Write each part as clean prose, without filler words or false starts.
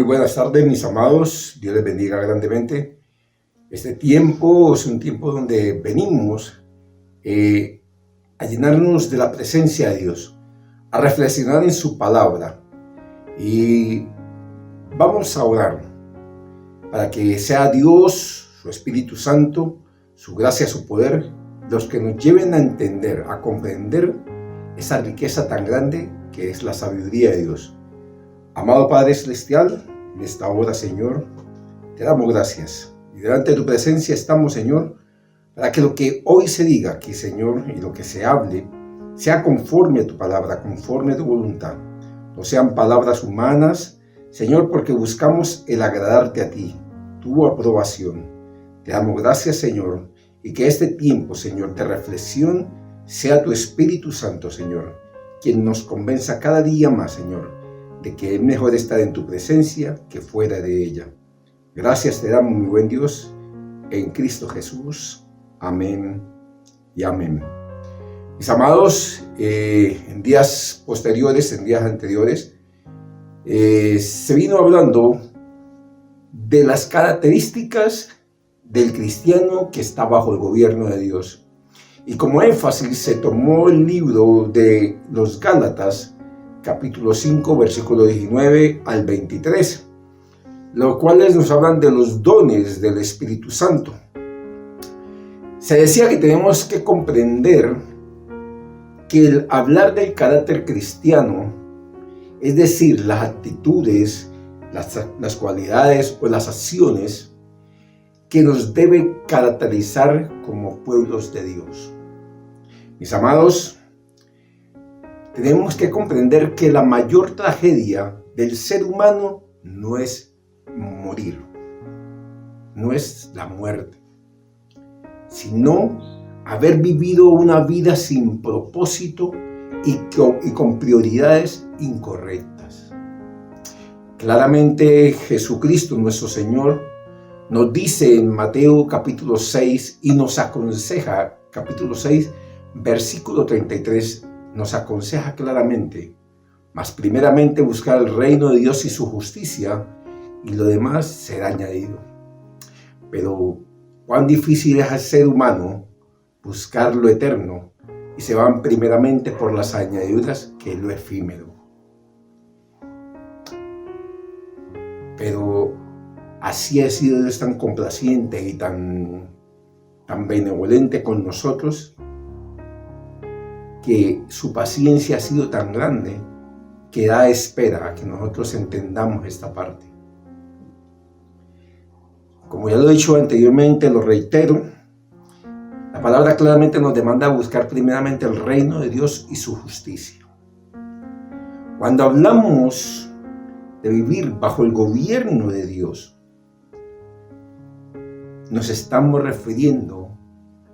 buenas tardes, mis amados. Dios les bendiga grandemente. Este tiempo es un tiempo donde venimos a llenarnos de la presencia de Dios, a reflexionar en su palabra. Y vamos a orar para que sea Dios, su Espíritu Santo, su gracia, su poder, los que nos lleven a entender, a comprender esa riqueza tan grande que es la sabiduría de Dios. Amado Padre Celestial, en esta hora, Señor, te damos gracias. Y delante de tu presencia estamos, Señor, para que lo que hoy se diga aquí, Señor, y lo que se hable, sea conforme a tu palabra, conforme a tu voluntad. No sean palabras humanas, Señor, porque buscamos el agradarte a ti, tu aprobación. Te damos gracias, Señor, y que este tiempo, Señor, de reflexión sea tu Espíritu Santo, Señor, quien nos convenza cada día más, Señor, de que es mejor estar en tu presencia que fuera de ella. Gracias te damos, mi buen Dios, en Cristo Jesús. Amén y amén. Mis amados, en días anteriores, se vino hablando de las características del cristiano que está bajo el gobierno de Dios. Y como énfasis se tomó el libro de los Gálatas, capítulo 5, versículo 19 al 23, los cuales nos hablan de los dones del Espíritu Santo. Se decía que tenemos que comprender que el hablar del carácter cristiano, es decir, las actitudes, las cualidades o las acciones que nos deben caracterizar como pueblos de Dios. Mis amados, tenemos que comprender que la mayor tragedia del ser humano no es morir, no es la muerte, sino haber vivido una vida sin propósito y con prioridades incorrectas. Claramente Jesucristo, nuestro Señor, nos dice en Mateo capítulo 6 y nos aconseja, capítulo 6, versículo 33, nos aconseja claramente: mas primeramente buscar el reino de Dios y su justicia, y lo demás será añadido. Pero cuán difícil es al ser humano buscar lo eterno, y se van primeramente por las añadiduras, que es lo efímero. Pero así ha sido Dios tan complaciente y tan benevolente con nosotros, que su paciencia ha sido tan grande que da espera a que nosotros entendamos esta parte. Como ya lo he dicho anteriormente, lo reitero, la palabra claramente nos demanda buscar primeramente el reino de Dios y su justicia. Cuando hablamos de vivir bajo el gobierno de Dios, nos estamos refiriendo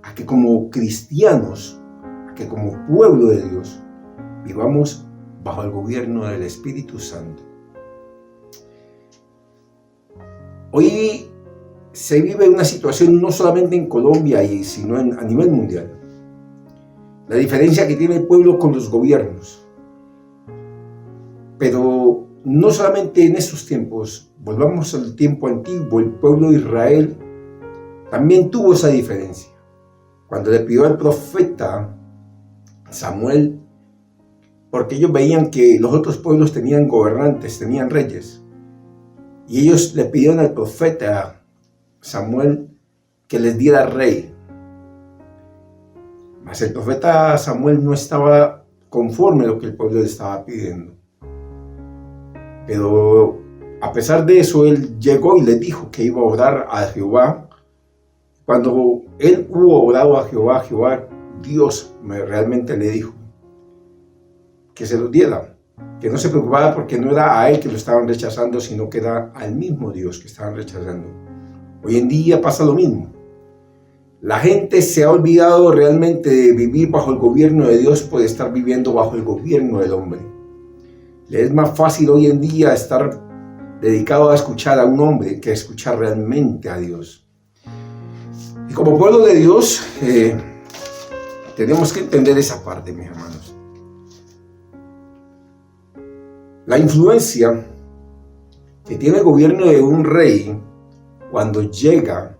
a que como cristianos, que como pueblo de Dios, vivamos bajo el gobierno del Espíritu Santo. Hoy se vive una situación no solamente en Colombia, sino a nivel mundial. La diferencia que tiene el pueblo con los gobiernos. Pero no solamente en esos tiempos, volvamos al tiempo antiguo, el pueblo de Israel también tuvo esa diferencia. Cuando le pidió al profeta Samuel, porque ellos veían que los otros pueblos tenían gobernantes, tenían reyes, y ellos le pidieron al profeta Samuel que les diera rey. Mas el profeta Samuel no estaba conforme a lo que el pueblo le estaba pidiendo. Pero a pesar de eso, él llegó y les dijo que iba a orar a Jehová. Cuando él hubo orado a Jehová, Dios realmente le dijo que se lo diera, que no se preocupara, porque no era a él que lo estaban rechazando, sino que era al mismo Dios que estaban rechazando. Hoy en día pasa lo mismo. La gente se ha olvidado realmente de vivir bajo el gobierno de Dios por estar viviendo bajo el gobierno del hombre. Le es más fácil hoy en día estar dedicado a escuchar a un hombre que a escuchar realmente a Dios. Y como pueblo de Dios, tenemos que entender esa parte, mis hermanos. La influencia que tiene el gobierno de un rey, cuando llega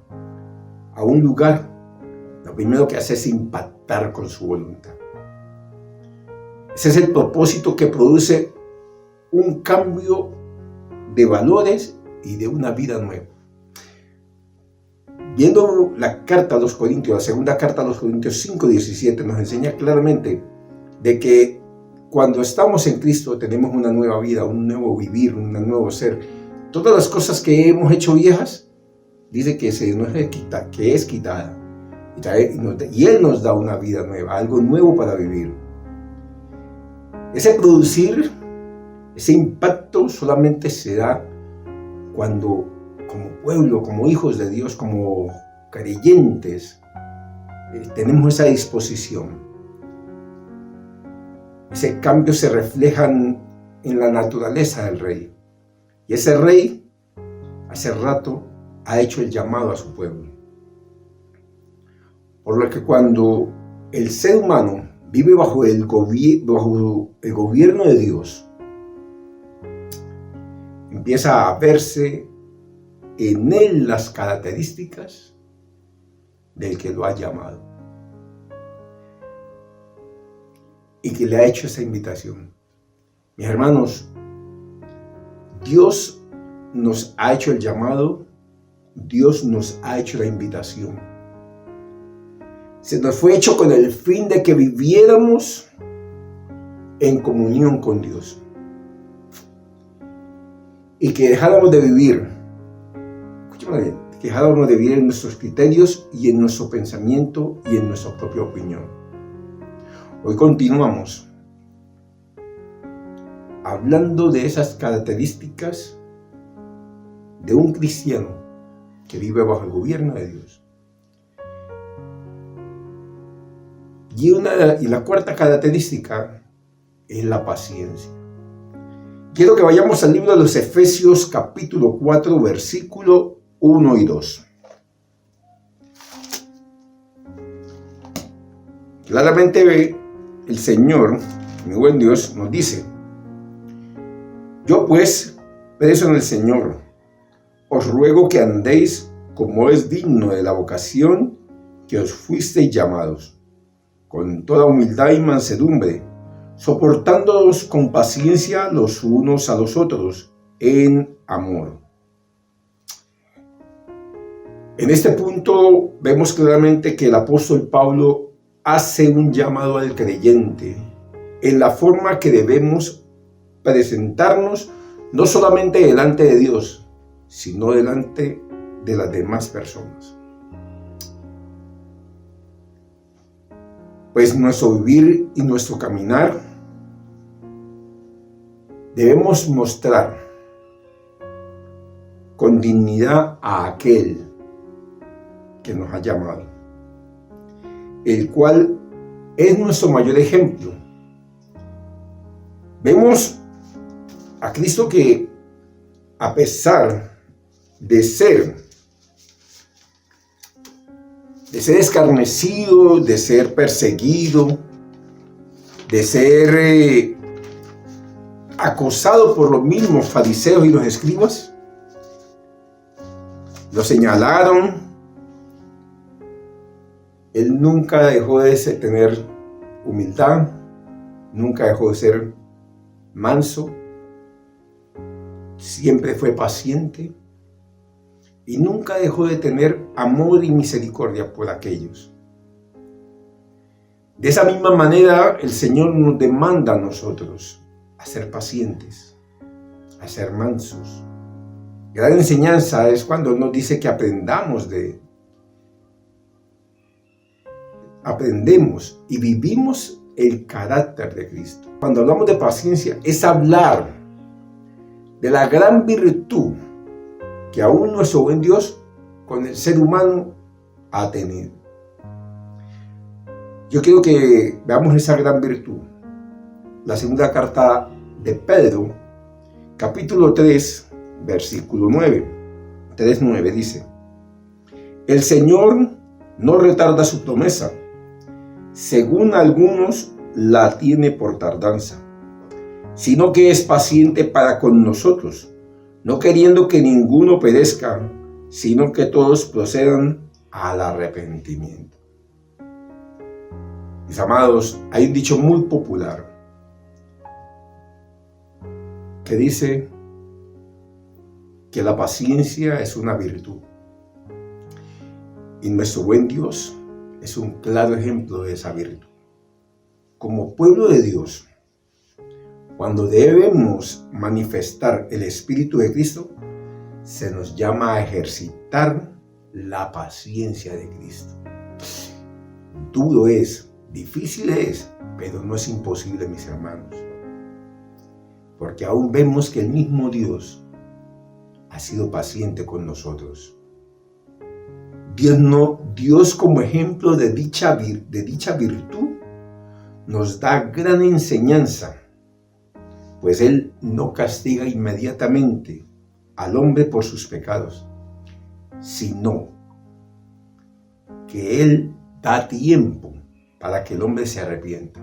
a un lugar, lo primero que hace es impactar con su voluntad. Ese es el propósito que produce un cambio de valores y de una vida nueva. Viendo la carta a los Corintios, la segunda carta a los Corintios 5:17, nos enseña claramente de que cuando estamos en Cristo tenemos una nueva vida, un nuevo vivir, un nuevo ser. Todas las cosas que hemos hecho viejas, dice que se nos quita, que es quitada. Y Él nos da una vida nueva, algo nuevo para vivir. Ese producir, ese impacto solamente se da cuando, como pueblo, como hijos de Dios, como creyentes, tenemos esa disposición. Ese cambio se refleja en la naturaleza del rey. Y ese rey, hace rato, ha hecho el llamado a su pueblo. Por lo que cuando el ser humano vive bajo el gobierno de Dios, empieza a verse en él las características del que lo ha llamado y que le ha hecho esa invitación. Mis hermanos, Dios nos ha hecho el llamado, Dios nos ha hecho la invitación. Se nos fue hecho con el fin de que viviéramos en comunión con Dios y que dejáramos de vivir, escúchame bien, que dejáramos de vivir en nuestros criterios y en nuestro pensamiento y en nuestra propia opinión. Hoy continuamos hablando de esas características de un cristiano que vive bajo el gobierno de Dios. Y la cuarta característica es la paciencia. Quiero que vayamos al libro de los Efesios capítulo 4, versículo 1 y 2. Claramente el Señor, mi buen Dios, nos dice: yo pues, preso en el Señor, os ruego que andéis como es digno de la vocación que os fuisteis llamados, con toda humildad y mansedumbre, soportándoos con paciencia los unos a los otros en amor. En este punto vemos claramente que el apóstol Pablo hace un llamado al creyente en la forma que debemos presentarnos, no solamente delante de Dios, sino delante de las demás personas. Pues nuestro vivir y nuestro caminar debemos mostrar con dignidad a aquel que nos ha llamado, el cual es nuestro mayor ejemplo. Vemos a Cristo que, a pesar de ser escarnecido, de ser perseguido, de ser acosado por los mismos fariseos y los escribas, lo señalaron, él nunca dejó de tener humildad, nunca dejó de ser manso, siempre fue paciente y nunca dejó de tener amor y misericordia por aquellos. De esa misma manera, el Señor nos demanda a nosotros a ser pacientes, a ser mansos. Gran enseñanza es cuando Él nos dice que aprendamos de Él. Aprendemos y vivimos el carácter de Cristo. Cuando hablamos de paciencia, es hablar de la gran virtud que aún nuestro buen Dios con el ser humano ha tenido. Yo quiero que veamos esa gran virtud. La segunda carta de Pedro, capítulo 3, versículo 9. 3:9 dice: el Señor no retarda su promesa, según algunos la tiene por tardanza, sino que es paciente para con nosotros, no queriendo que ninguno perezca, sino que todos procedan al arrepentimiento. Mis amados, hay un dicho muy popular que dice que la paciencia es una virtud. Y nuestro buen Dios es un claro ejemplo de esa virtud. Como pueblo de Dios, cuando debemos manifestar el Espíritu de Cristo, se nos llama a ejercitar la paciencia de Cristo. Duro es, difícil es, pero no es imposible, mis hermanos. Porque aún vemos que el mismo Dios ha sido paciente con nosotros. Dios como ejemplo de dicha virtud nos da gran enseñanza, pues Él no castiga inmediatamente al hombre por sus pecados, sino que Él da tiempo para que el hombre se arrepienta.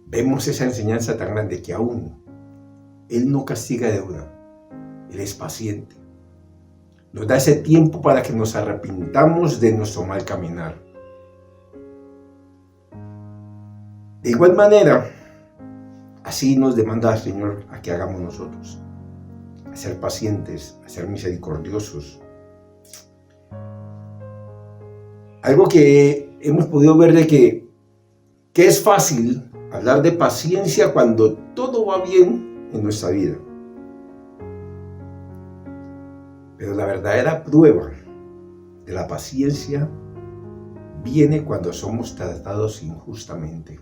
Vemos esa enseñanza tan grande que aún Él no castiga de una, Él es paciente. Nos da ese tiempo para que nos arrepintamos de nuestro mal caminar. De igual manera, así nos demanda el Señor a que hagamos nosotros, a ser pacientes, a ser misericordiosos. Algo que hemos podido ver de que es fácil hablar de paciencia cuando todo va bien en nuestra vida. Pero la verdadera prueba de la paciencia viene cuando somos tratados injustamente.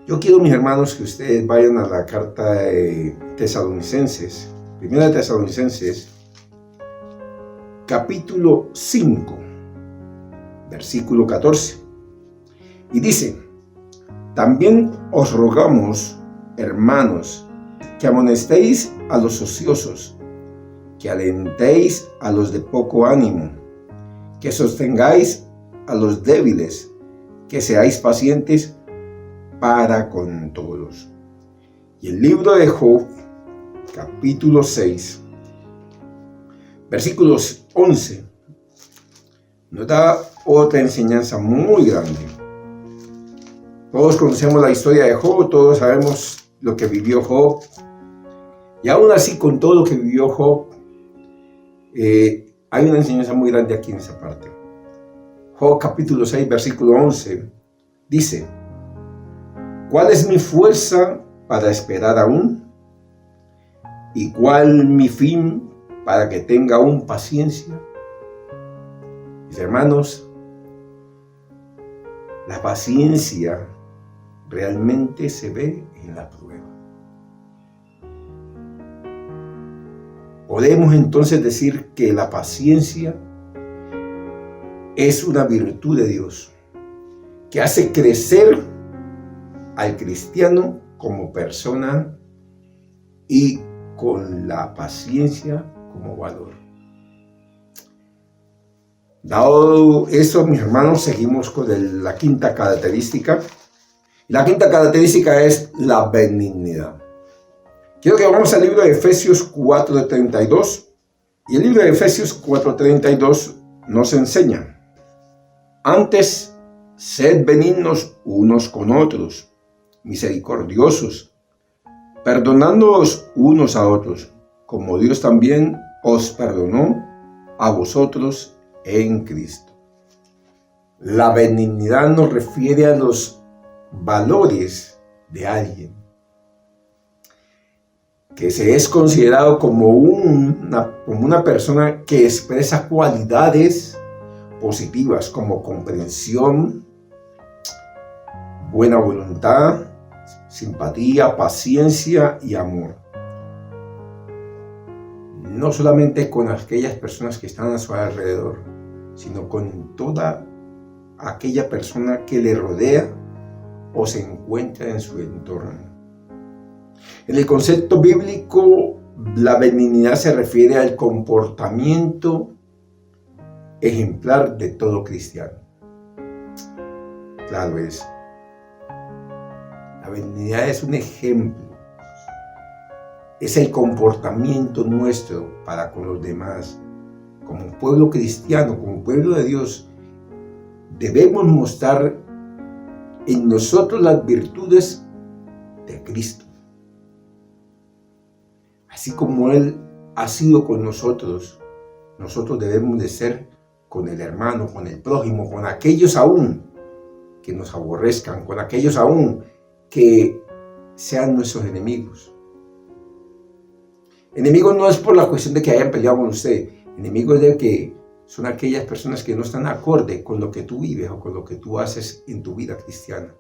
Yo quiero, mis hermanos, que ustedes vayan a la carta de Tesalonicenses, primera de Tesalonicenses, capítulo 5, versículo 14. Y dice: también os rogamos, hermanos, que amonestéis a los ociosos, que alentéis a los de poco ánimo, que sostengáis a los débiles, que seáis pacientes para con todos. Y el libro de Job, capítulo 6, versículos 11, nos da otra enseñanza muy grande. Todos conocemos la historia de Job, todos sabemos lo que vivió Job. Y aún así, con todo lo que vivió Job, hay una enseñanza muy grande aquí en esa parte. Job capítulo 6, versículo 11, dice: ¿cuál es mi fuerza para esperar aún? ¿Y cuál mi fin para que tenga aún paciencia? Mis hermanos, la paciencia realmente se ve en la prueba. Podemos entonces decir que la paciencia es una virtud de Dios que hace crecer al cristiano como persona y con la paciencia como valor. Dado eso, mis hermanos, seguimos con la quinta característica. La quinta característica es la benignidad. Quiero que vamos al libro de Efesios 4:32. Y el libro de Efesios 4:32 nos enseña: antes, sed benignos unos con otros, misericordiosos, perdonándoos unos a otros, como Dios también os perdonó a vosotros en Cristo. La benignidad nos refiere a los valores de alguien que se es considerado como una persona que expresa cualidades positivas como comprensión, buena voluntad, simpatía, paciencia y amor. No solamente con aquellas personas que están a su alrededor, sino con toda aquella persona que le rodea o se encuentra en su entorno. En el concepto bíblico, la benignidad se refiere al comportamiento ejemplar de todo cristiano. Claro es. La benignidad es un ejemplo es el comportamiento nuestro para con los demás. Como pueblo cristiano, como pueblo de Dios, debemos mostrar en nosotros las virtudes de Cristo. Así como Él ha sido con nosotros, nosotros debemos de ser con el hermano, con el prójimo, con aquellos aún que nos aborrezcan, con aquellos aún que sean nuestros enemigos. Enemigos no es por la cuestión de que hayan peleado con usted, enemigos de que son aquellas personas que no están acorde con lo que tú vives o con lo que tú haces en tu vida cristiana.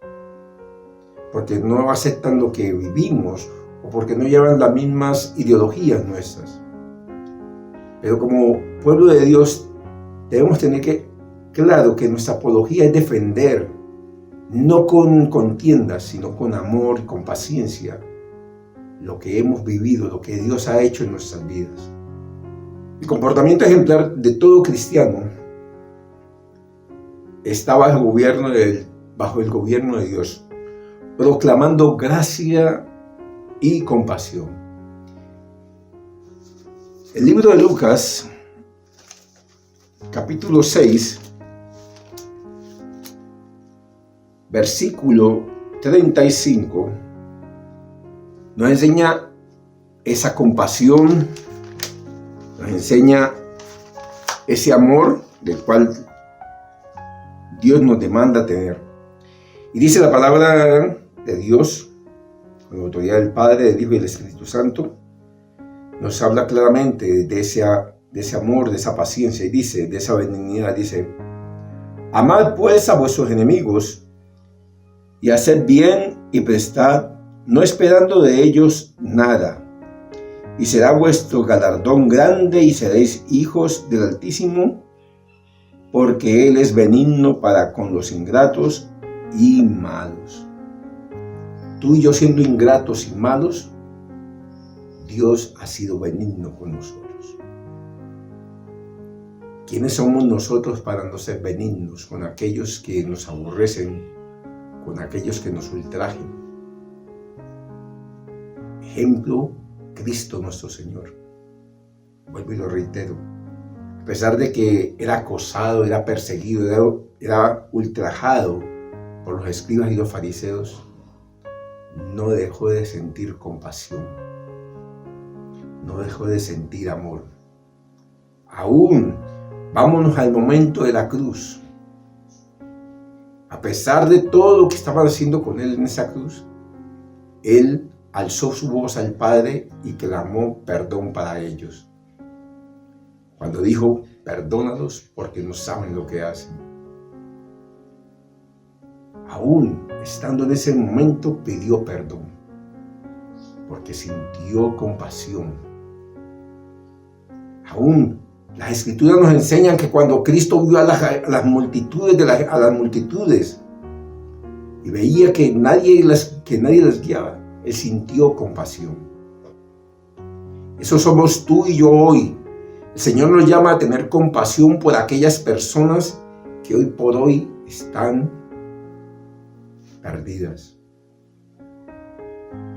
Porque no aceptan lo que vivimos o porque no llevan las mismas ideologías nuestras. Pero como pueblo de Dios debemos tener claro que nuestra apología es defender, no con contiendas, sino con amor y con paciencia, lo que hemos vivido, lo que Dios ha hecho en nuestras vidas. El comportamiento ejemplar de todo cristiano está bajo el gobierno de Dios, proclamando gracia y compasión. El libro de Lucas, capítulo 6, versículo 35, nos enseña esa compasión, nos enseña ese amor del cual Dios nos demanda tener. Y dice la palabra de Dios, con la autoridad del Padre, del Hijo y del Espíritu Santo, nos habla claramente de ese amor, de esa paciencia, y dice, de esa benignidad, dice: amad pues a vuestros enemigos, y haced bien y prestad, no esperando de ellos nada, y será vuestro galardón grande, y seréis hijos del Altísimo, porque Él es benigno para con los ingratos y malos. Tú y yo siendo ingratos y malos, Dios ha sido benigno con nosotros. ¿Quiénes somos nosotros para no ser benignos con aquellos que nos aborrecen, con aquellos que nos ultrajen? Ejemplo, Cristo nuestro Señor. Vuelvo y lo reitero. A pesar de que era acosado, era perseguido, era ultrajado por los escribas y los fariseos, no dejó de sentir compasión, no dejó de sentir amor. Aún, vámonos al momento de la cruz. A pesar de todo lo que estaban haciendo con Él en esa cruz, Él alzó su voz al Padre y clamó perdón para ellos. Cuando dijo: perdónalos porque no saben lo que hacen. Aún estando en ese momento pidió perdón, porque sintió compasión. Aún las Escrituras nos enseñan que cuando Cristo vio a las multitudes y veía que nadie les guiaba, Él sintió compasión. Eso somos tú y yo hoy. El Señor nos llama a tener compasión por aquellas personas que hoy por hoy están perdidas.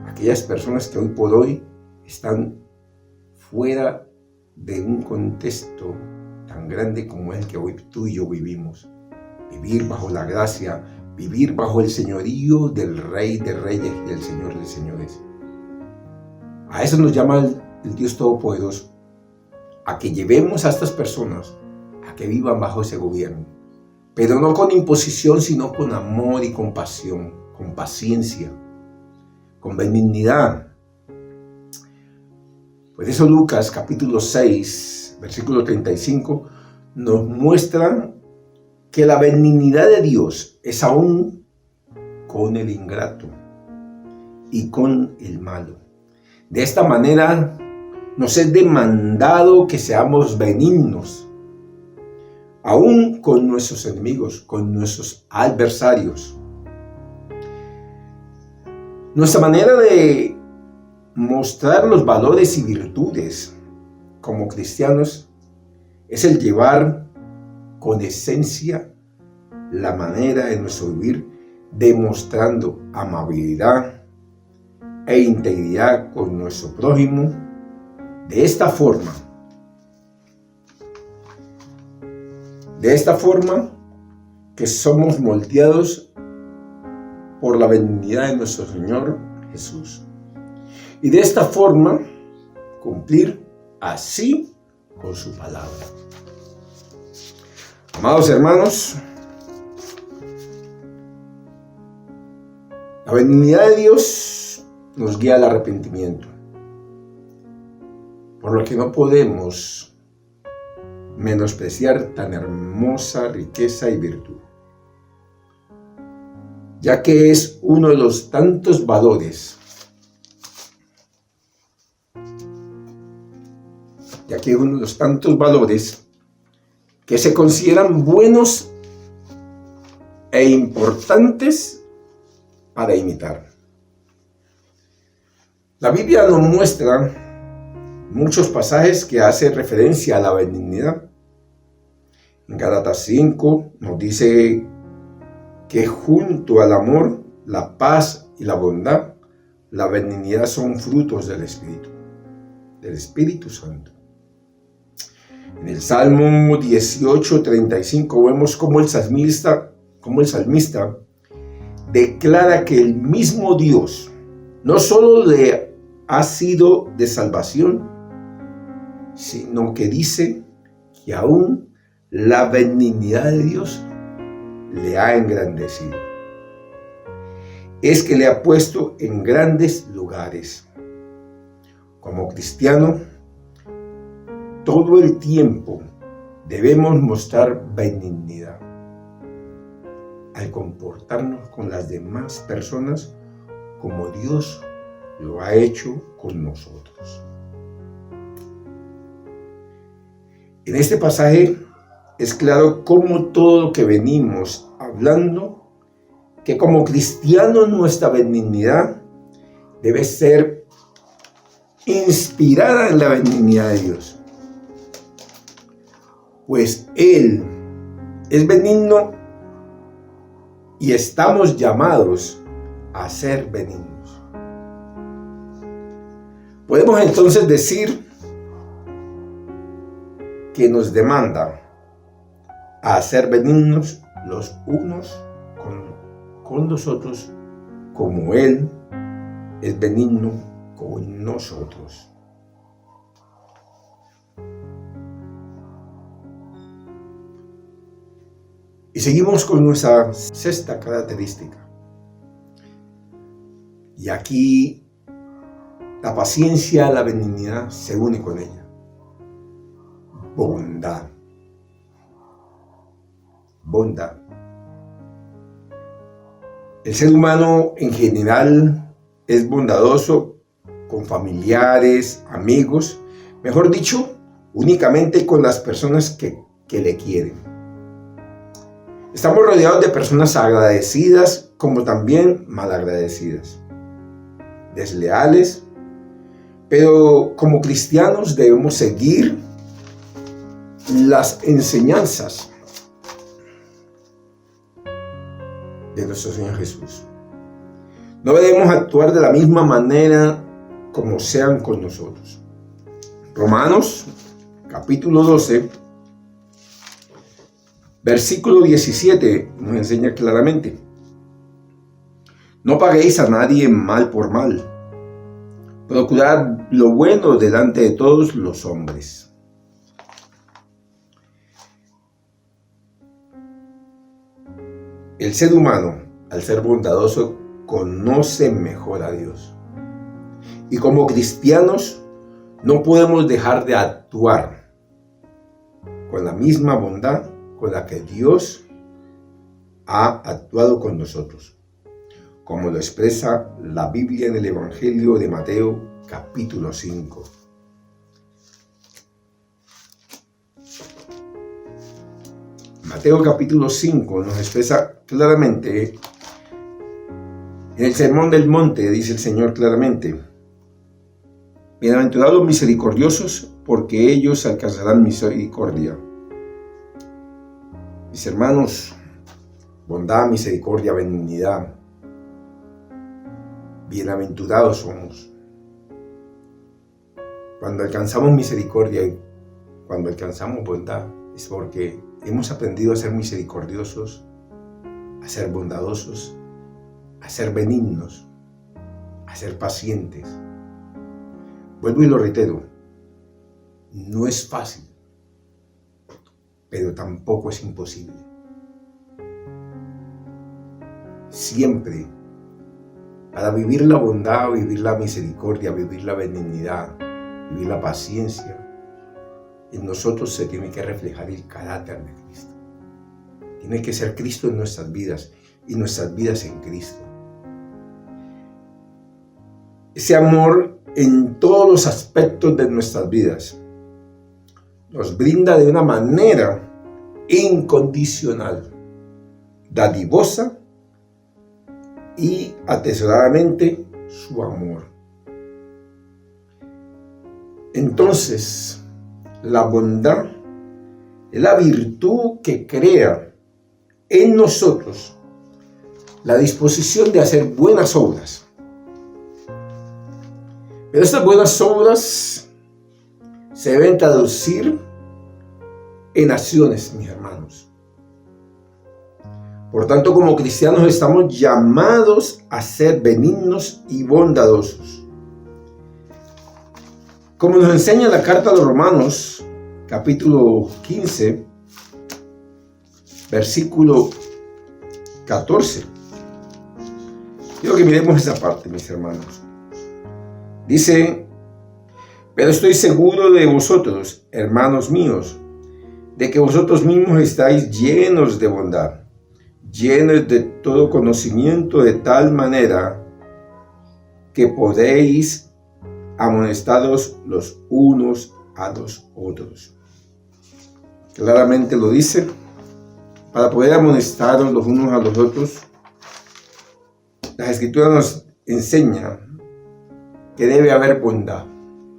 Aquellas personas que hoy por hoy están fuera de un contexto tan grande como el que hoy tú y yo vivimos. Vivir bajo la gracia, vivir bajo el señorío del Rey de Reyes y del Señor de Señores. A eso nos llama el Dios Todopoderoso, a que llevemos a estas personas a que vivan bajo ese gobierno, pero no con imposición, sino con amor y compasión, con paciencia, con benignidad. Por eso Lucas capítulo 6, versículo 35, nos muestra que la benignidad de Dios es aún con el ingrato y con el malo. De esta manera nos es demandado que seamos benignos, aún con nuestros enemigos, con nuestros adversarios. Nuestra manera de mostrar los valores y virtudes como cristianos es el llevar con esencia la manera de nuestro vivir, demostrando amabilidad, e integridad con nuestro prójimo. De esta forma que somos moldeados por la benignidad de nuestro Señor Jesús. Y de esta forma cumplir así con su palabra. Amados hermanos, la benignidad de Dios nos guía al arrepentimiento, por lo que no podemos menospreciar tan hermosa riqueza y virtud, ya que es uno de los tantos valores que se consideran buenos e importantes para imitar. La Biblia nos muestra muchos pasajes que hacen referencia a la benignidad. En Gálatas 5 nos dice que junto al amor, la paz y la bondad, la benignidad son frutos del Espíritu Santo. En el Salmo 18:35 vemos cómo el salmista declara que el mismo Dios no solo le ha sido de salvación, sino que dice que aún la benignidad de Dios le ha engrandecido. Es que le ha puesto en grandes lugares. Como cristiano, todo el tiempo debemos mostrar benignidad al comportarnos con las demás personas como Dios lo ha hecho con nosotros. En este pasaje es claro cómo todo lo que venimos hablando, que como cristianos nuestra benignidad debe ser inspirada en la benignidad de Dios. Pues Él es benigno y estamos llamados a ser benignos. Podemos entonces decir que nos demanda a ser benignos los unos con los otros, como Él es benigno con nosotros. Y seguimos con nuestra sexta característica. Y aquí la paciencia, la benignidad se une con ella. Bondad. El ser humano en general es bondadoso con familiares, amigos, mejor dicho, únicamente con las personas que le quieren. Estamos rodeados de personas agradecidas como también malagradecidas, desleales, pero como cristianos debemos seguir las enseñanzas de nuestro Señor Jesús. No debemos actuar de la misma manera como sean con nosotros. Romanos, capítulo 12, versículo 17 nos enseña claramente: no paguéis a nadie mal por mal. Procurad lo bueno delante de todos los hombres. El ser humano, al ser bondadoso, conoce mejor a Dios. Y como cristianos, no podemos dejar de actuar con la misma bondad con la que Dios ha actuado con nosotros, como lo expresa la Biblia en el Evangelio de Mateo, capítulo 5. Mateo capítulo 5 nos expresa claramente, en el Sermón del Monte dice el Señor claramente: bienaventurados los misericordiosos, porque ellos alcanzarán misericordia. Mis hermanos, bondad, misericordia, benignidad bienaventurados somos cuando alcanzamos misericordia y cuando alcanzamos bondad. Es porque hemos aprendido a ser misericordiosos, a ser bondadosos, a ser benignos, a ser pacientes. Vuelvo y lo reitero, no es fácil, pero tampoco es imposible. Siempre, para vivir la bondad, vivir la misericordia, vivir la benignidad, vivir la paciencia, en nosotros se tiene que reflejar el carácter de Cristo. Tiene que ser Cristo en nuestras vidas y nuestras vidas en Cristo. Ese amor en todos los aspectos de nuestras vidas nos brinda de una manera incondicional, dadivosa y atesoradamente su amor. Entonces, la bondad es la virtud que crea en nosotros la disposición de hacer buenas obras. Pero estas buenas obras se deben traducir en acciones, mis hermanos. Por tanto, como cristianos estamos llamados a ser benignos y bondadosos. Como nos enseña la carta a los Romanos, capítulo 15, versículo 14. Quiero que miremos esa parte, mis hermanos. Dice: pero estoy seguro de vosotros, hermanos míos, de que vosotros mismos estáis llenos de bondad, llenos de todo conocimiento, de tal manera que podéis amonestaros los unos a los otros. Claramente lo dice, para poder amonestaros los unos a los otros, las Escrituras nos enseñan que debe haber bondad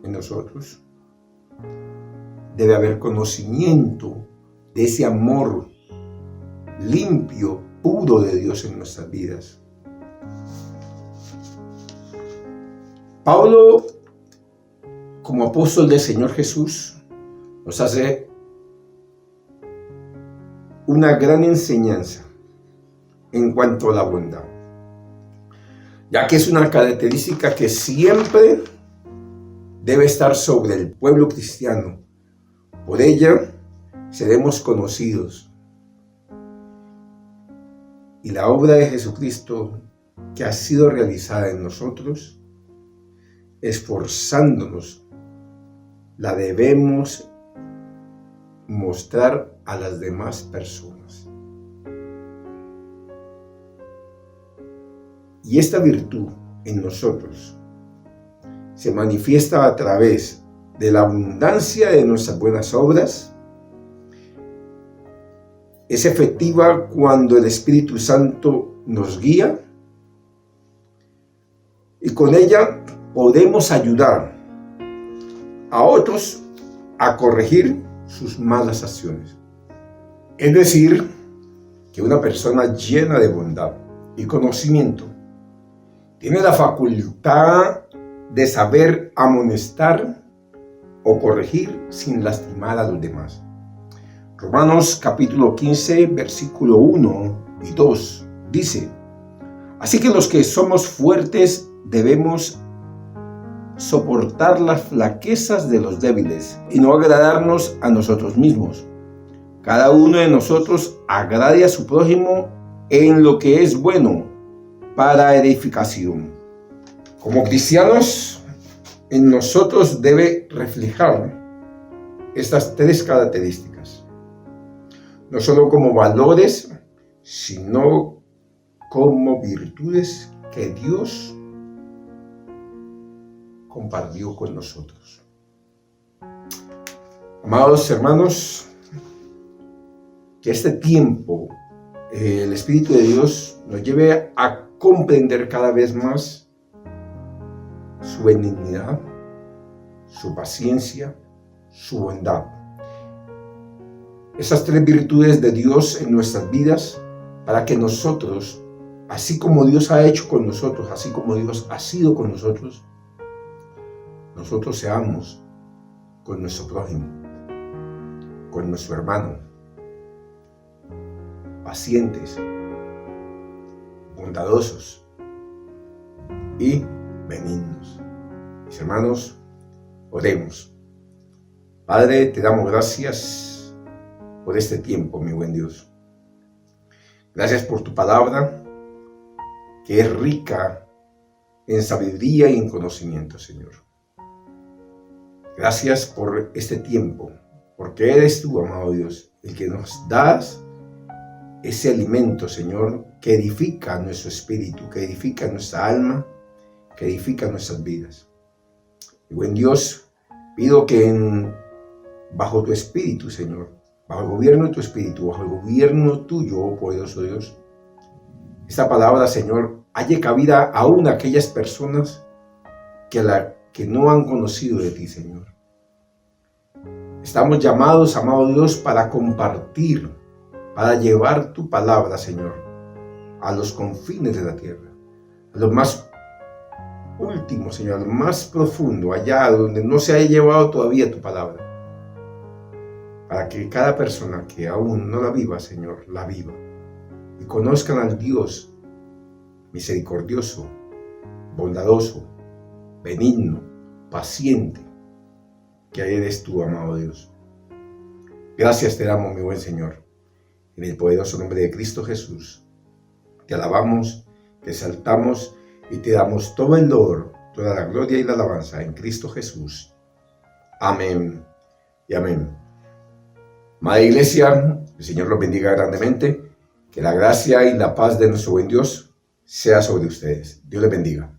en nosotros. Debe haber conocimiento de ese amor limpio, puro de Dios en nuestras vidas. Pablo, como apóstol del Señor Jesús, nos hace una gran enseñanza en cuanto a la bondad, ya que es una característica que siempre debe estar sobre el pueblo cristiano. Por ella seremos conocidos. Y la obra de Jesucristo que ha sido realizada en nosotros, esforzándonos, la debemos mostrar a las demás personas. Y esta virtud en nosotros se manifiesta a través de la abundancia de nuestras buenas obras. Es efectiva cuando el Espíritu Santo nos guía y con ella podemos ayudar a otros a corregir sus malas acciones. Es decir, que una persona llena de bondad y conocimiento tiene la facultad de saber amonestar o corregir sin lastimar a los demás. Romanos capítulo 15, versículo 1 y 2 dice: así que los que somos fuertes debemos soportar las flaquezas de los débiles y no agradarnos a nosotros mismos. Cada uno de nosotros agrade a su prójimo en lo que es bueno para edificación. Como cristianos, en nosotros debe reflejar estas tres características, no solo como valores, sino como virtudes que Dios compartió con nosotros. Amados hermanos, que este tiempo el Espíritu de Dios nos lleve a comprender cada vez más su benignidad, su paciencia, su bondad. Esas tres virtudes de Dios en nuestras vidas, para que nosotros así como Dios ha hecho con nosotros, así como Dios ha sido con nosotros, nosotros seamos con nuestro prójimo, con nuestro hermano, pacientes, bondadosos y benignos. Mis hermanos, oremos. Padre, te damos gracias por este tiempo, mi buen Dios. Gracias por tu palabra, que es rica en sabiduría y en conocimiento, Señor. Gracias por este tiempo, porque eres tú, amado Dios, el que nos das ese alimento, Señor, que edifica nuestro espíritu, que edifica nuestra alma, que edifica nuestras vidas. Y buen Dios, pido que bajo tu espíritu, Señor, bajo el gobierno de tu espíritu, bajo el gobierno tuyo, oh poderoso Dios, esta palabra, Señor, halle cabida aún a aquellas personas que no han conocido de ti, Señor. Estamos llamados, amado Dios, para compartir, para llevar tu palabra, Señor, a los confines de la tierra, a lo más último, Señor, a lo más profundo, allá donde no se haya llevado todavía tu palabra, para que cada persona que aún no la viva, Señor, la viva y conozcan al Dios misericordioso, bondadoso, benigno, paciente, que eres tú, amado Dios. Gracias te damos, mi buen Señor. En el poderoso nombre de Cristo Jesús, te alabamos, te exaltamos y te damos todo el honor, toda la gloria y la alabanza en Cristo Jesús. Amén y amén. Madre Iglesia, el Señor los bendiga grandemente, que la gracia y la paz de nuestro buen Dios sea sobre ustedes. Dios les bendiga.